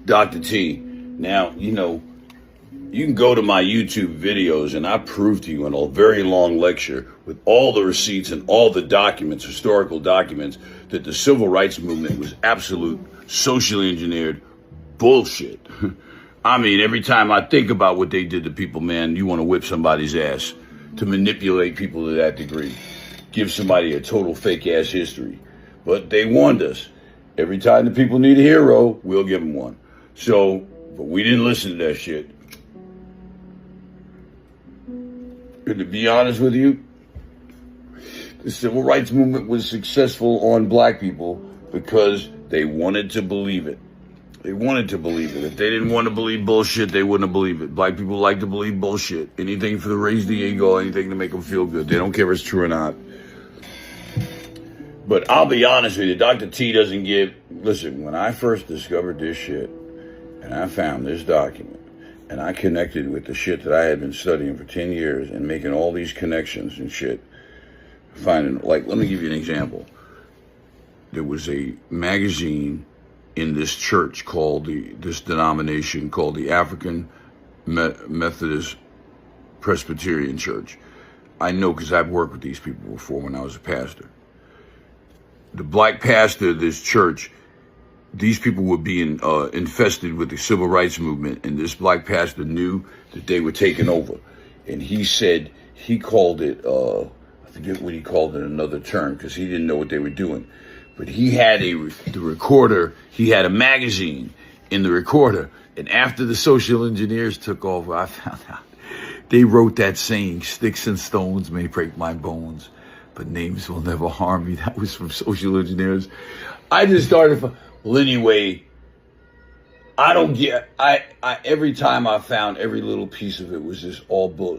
Dr. T. Now, you can go to my YouTube videos and I prove to you in a very long lecture with all the receipts and all the documents, historical documents, that the civil rights movement was absolute socially engineered bullshit. I mean, every time I think about what they did to people, man, you want to whip somebody's ass, to manipulate people to that degree, give somebody a total fake ass history. But they warned us. Every time the people need a hero, we'll give them one. So, but we didn't listen to that shit. And to be honest with you, the civil rights movement was successful on black people because they wanted to believe it. They wanted to believe it. If they didn't want to believe bullshit, they wouldn't believe it. Black people like to believe bullshit. Anything for to raise the ego, anything to make them feel good. They don't care if it's true or not. But I'll be honest with you, Dr. T doesn't give... Listen, when I first discovered this shit, and I found this document, and I connected with the shit that I had been studying for 10 years and making all these connections and shit, finding, like, let me give you an example. There was a magazine in this church called this denomination called the African Methodist Presbyterian Church. I know because I've worked with these people before when I was a pastor. The black pastor of this church, these people were being infested with the civil rights movement, and this black pastor knew that they were taking over. And he said, he called it, I forget what he called it, another term, because he didn't know what they were doing. But he had the recorder, he had a magazine in the recorder. And after the social engineers took over, I found out they wrote that saying, "Sticks and stones may break my bones, but names will never harm me." That was from social engineers. I just started, well, anyway, I don't get, I every time I found every little piece of it was just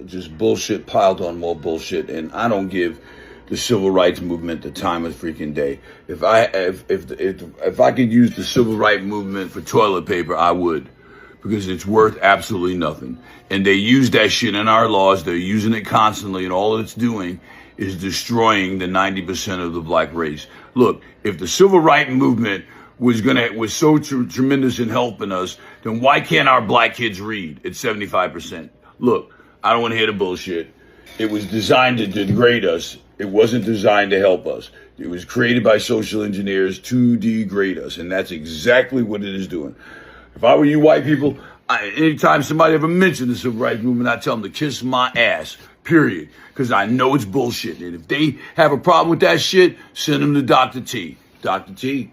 just bullshit piled on more bullshit. And I don't give the civil rights movement the time of freaking day. If I could use the civil rights movement for toilet paper, I would, because it's worth absolutely nothing. And they use that shit in our laws. They're using it constantly, and all it's doing is destroying the 90% of the black race. Look, if the civil rights movement was so tremendous in helping us, then why can't our black kids read at 75%? Look, I don't want to hear the bullshit. It was designed to degrade us. It wasn't designed to help us. It was created by social engineers to degrade us, and that's exactly what it is doing. If I were you white people, anytime somebody ever mentioned the civil rights movement, I'd tell them to kiss my ass, period, because I know it's bullshit. And if they have a problem with that shit, send them to Dr. T. Dr. T,